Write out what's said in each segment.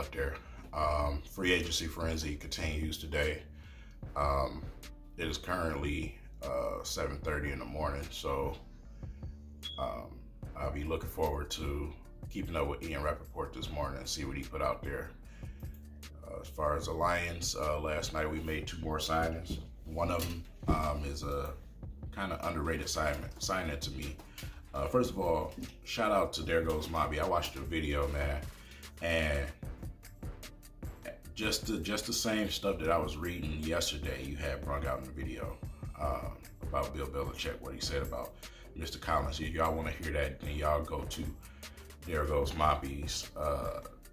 out there. Free agency frenzy continues today. It is currently 7:30 in the morning, so I'll be looking forward to keeping up with Ian Rappaport this morning and see what he put out there. As far as the Lions, last night we made two more signings. One of them is a kind of underrated signing to me. First of all, shout out to There Goes Mobby. I watched the video, man, and just the same stuff that I was reading yesterday, you had brung out in the video about Bill Belichick, what he said about Mr. Collins. If y'all want to hear that, then y'all go to There Goes Mobby's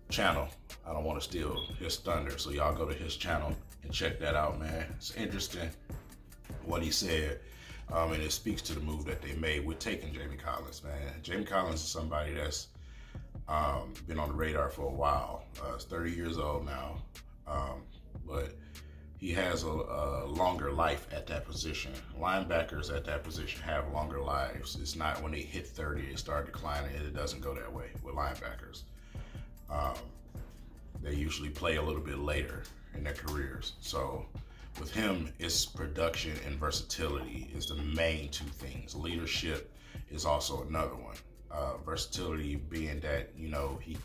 channel. I don't want to steal his thunder, so y'all go to his channel and check that out, man. It's interesting what he said, and it speaks to the move that they made with taking Jamie Collins, man. Jamie Collins is somebody that's been on the radar for a while. He's 30 years old now, but he has a longer life at that position. Linebackers at that position have longer lives. It's not when they hit 30, they start declining. It doesn't go that way with linebackers. They usually play a little bit later in their careers. So with him, it's production and versatility is the main two things. Leadership is also another one. Versatility being that, you know, he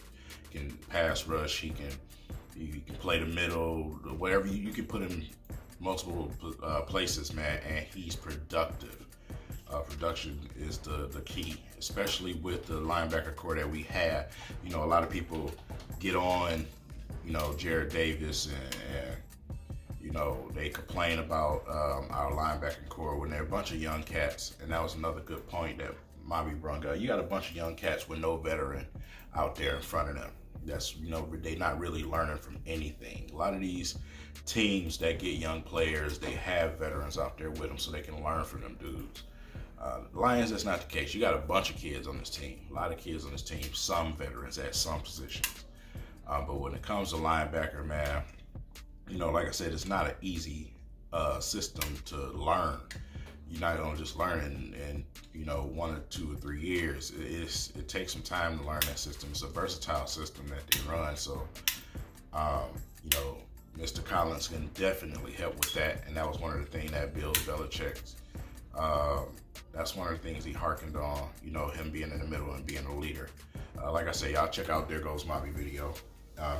can pass rush, he can play the middle, whatever you can put him multiple places, man, and he's productive. Production is the key, especially with the linebacker core that we have. You know, a lot of people get on, you know, Jared Davis and you know, they complain about our linebacking core when they're a bunch of young cats, and that was another good point that Mobby brung up. You got a bunch of young cats with no veteran out there in front of them. That's, you know, they're not really learning from anything. A lot of these teams that get young players, they have veterans out there with them so they can learn from them dudes. The Lions, that's not the case. You got a bunch of kids on this team, a lot of kids on this team, some veterans at some positions. But when it comes to linebacker, man, you know, like I said, it's not an easy system to learn. You're not gonna just learn in you know, 1 or 2 or 3 years. It takes some time to learn that system. It's a versatile system that they run. So, you know, Mr. Collins can definitely help with that. And that was one of the things that Bill Belichick, that's one of the things he hearkened on, you know, him being in the middle and being a leader. Like I say, y'all check out There Goes Mobby video.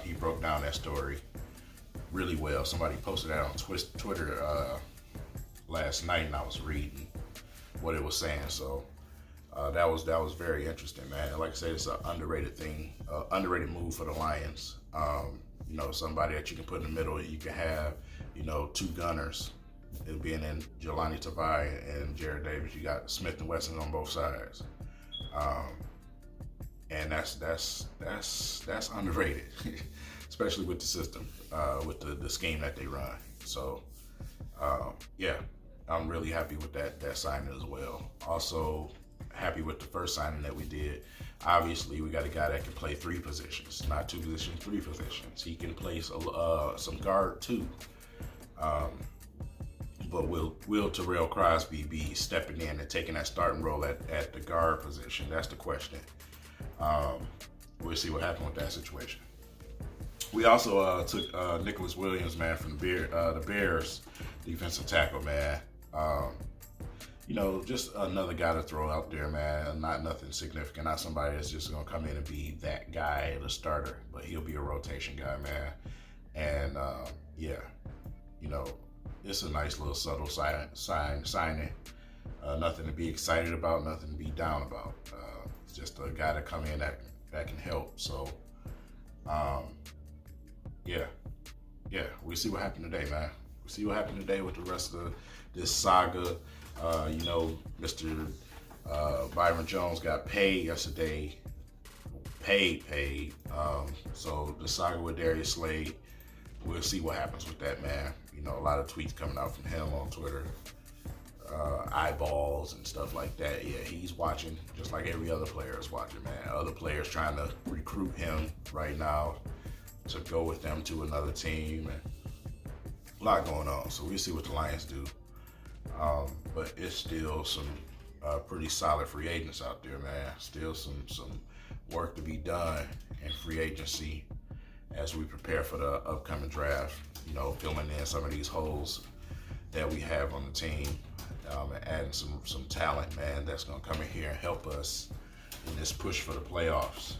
He broke down that story really well. Somebody posted that on Twitter last night, and I was reading what it was saying. So that was very interesting, man. And like I said, it's an underrated thing, underrated move for the Lions. You know, somebody that you can put in the middle. You can have, you know, two gunners, it being in Jelani Tavai and Jared Davis. You got Smith and Wesson on both sides, and that's underrated, especially with the system, with the scheme that they run. So yeah, I'm really happy with that signing as well. Also happy with the first signing that we did. Obviously, we got a guy that can play 3 positions, not 2 positions, 3 positions. He can play some guard too. But will Terrell Crosby be stepping in and taking that starting role at the guard position? That's the question. We'll see what happens with that situation. We also took Nicolas Williams, man, from the Bears defensive tackle, man. You know, just another guy to throw out there, man. Not nothing significant. Not somebody that's just going to come in and be that guy, the starter. But he'll be a rotation guy, man. And, yeah, you know, it's a nice little subtle signing. Nothing to be excited about, nothing to be down about. It's just a guy to come in that can help. So, yeah, we see what happened today, man. We see what happened today with the rest of this saga. You know, Mr. Byron Jones got paid yesterday. Paid. So the saga with Darius Slade, we'll see what happens with that, man. You know, a lot of tweets coming out from him on Twitter. Eyeballs and stuff like that. Yeah, he's watching just like every other player is watching, man. Other players trying to recruit him right now to go with them to another team, and a lot going on. So we'll see what the Lions do. But it's still some pretty solid free agents out there, man. Still some work to be done in free agency. as we prepare for the upcoming draft. You know, filling in some of these holes that we have on the team, and adding some talent, man, that's gonna come in here and help us in this push for the playoffs.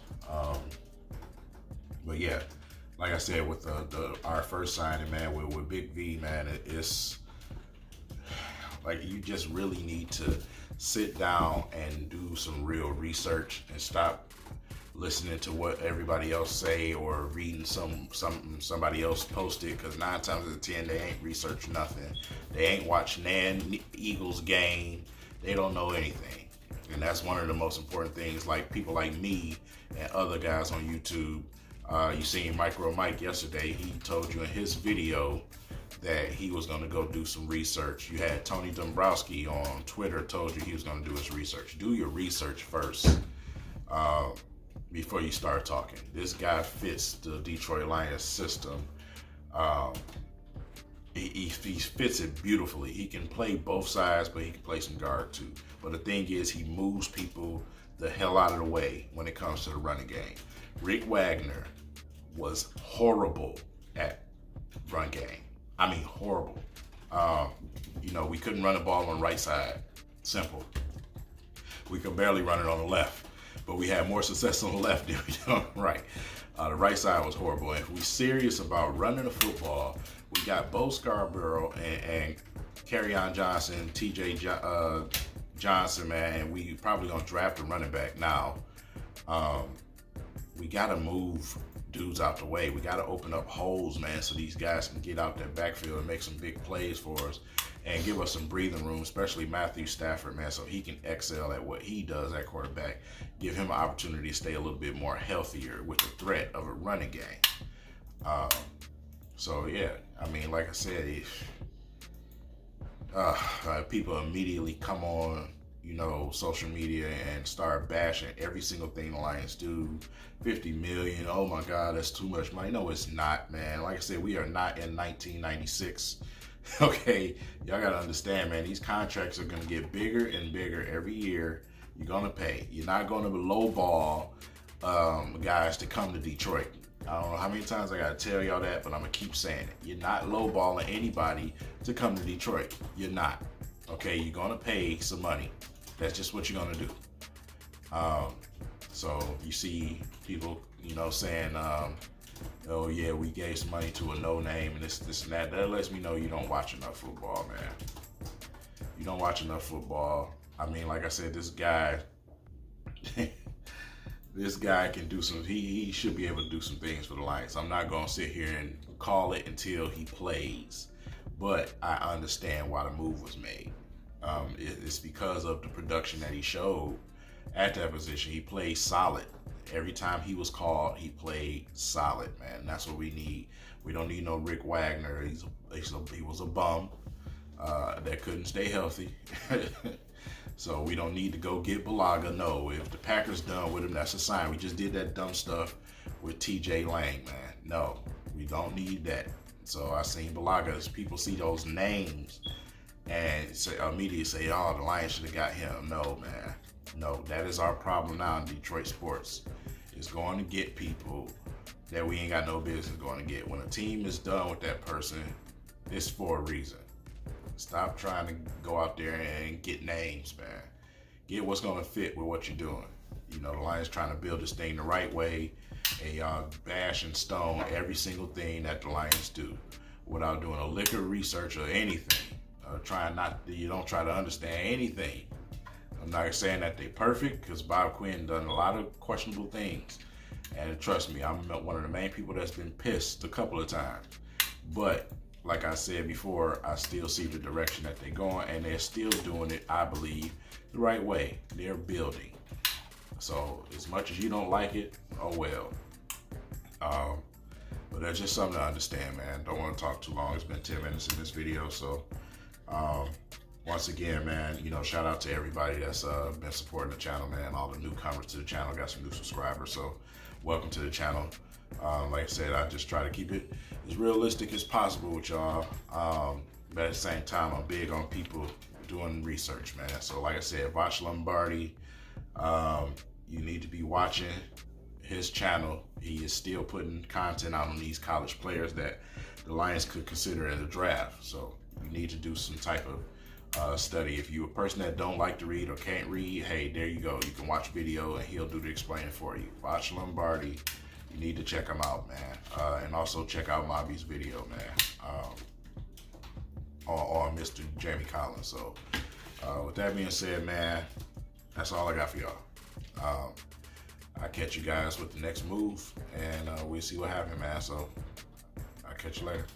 But yeah, like I said, with our first signing, man, with Big V, man, it's like you just really need to sit down and do some real research and stop listening to what everybody else say or reading somebody else posted, because 9 times out of 10 they ain't researched nothing. They ain't watched Nan Eagles game. They don't know anything. And that's one of the most important things. Like people like me and other guys on YouTube. You seen Micro Mike yesterday. He told you in his video that he was going to go do some research. You had Tony Dombrowski on Twitter told you he was going to do his research. Do your research first before you start talking. This guy fits the Detroit Lions system. He fits it beautifully. He can play both sides, but he can play some guard too. But the thing is, he moves people the hell out of the way when it comes to the running game. Rick Wagner was horrible at run game. I mean, horrible. You know, we couldn't run the ball on the right side. Simple. We could barely run it on the left, but we had more success on the left than we did on the right. The right side was horrible. And if we're serious about running the football, we got Bo Scarborough and Kerryon Johnson, TJ Johnson, man, and we probably gonna draft a running back now. We gotta move dudes out the way. We gotta open up holes, man, so these guys can get out that backfield and make some big plays for us and give us some breathing room, especially Matthew Stafford, man, so he can excel at what he does at quarterback. Give him an opportunity to stay a little bit more healthier with the threat of a running game. So yeah, I mean, like I said, people immediately come on, you know, social media and start bashing every single thing the Lions do. 50 million, oh my God, that's too much money. No, it's not, man. Like I said, we are not in 1996. Okay, y'all gotta understand, man, these contracts are gonna get bigger and bigger every year. You're gonna pay. You're not gonna lowball guys to come to Detroit. I don't know how many times I gotta tell y'all that, but I'm gonna keep saying it. You're not lowballing anybody to come to Detroit. You're not. Okay, you're gonna pay some money. That's just what you're gonna do. So you see people, you know, saying, oh yeah, we gave some money to a no-name and this and that. That lets me know you don't watch enough football, man. You don't watch enough football. I mean, like I said, this guy, this guy can do some, he should be able to do some things for the Lions. I'm not gonna sit here and call it until he plays, but I understand why the move was made. It's because of the production that he showed at that position. He played solid. Every time he was called, he played solid, man. That's what we need. We don't need no Rick Wagner. He was a bum that couldn't stay healthy. So we don't need to go get Balaga. No, if the Packers done with him, that's a sign. We just did that dumb stuff with TJ Lang, man. No, we don't need that. So I seen Balaga, as people see those names and immediately say, oh, the Lions should have got him. No, man. No, that is our problem now in Detroit sports. It's going to get people that we ain't got no business going to get. When a team is done with that person, it's for a reason. Stop trying to go out there and get names, man. Get what's going to fit with what you're doing. You know, the Lions trying to build this thing the right way, and y'all bash and stone every single thing that the Lions do without doing a lick of research or anything. You don't try to understand anything. I'm not saying that they're perfect, because Bob Quinn done a lot of questionable things. And trust me, I'm one of the main people that's been pissed a couple of times. But like I said before, I still see the direction that they're going, and they're still doing it, I believe, the right way. They're building. So as much as you don't like it, oh well. But that's just something to understand, man. Don't want to talk too long. It's been 10 minutes in this video. So once again, man, you know, shout out to everybody that's been supporting the channel, man. All the newcomers to the channel, got some new subscribers. So welcome to the channel. Like I said, I just try to keep it as realistic as possible with y'all. But at the same time, I'm big on people doing research, man. So like I said, watch Lombardi. You need to be watching his channel, he is still putting content out on these college players that the Lions could consider in the draft. So you need to do some type of study. If you're a person that don't like to read or can't read, hey, there you go. You can watch video and he'll do the explaining for you. Watch Lombardi. You need to check him out, man. And also check out Lobby's video, man, on Mr. Jamie Collins. So with that being said, man, that's all I got for y'all. I'll catch you guys with the next move, and we'll see what happens, man. So I'll catch you later.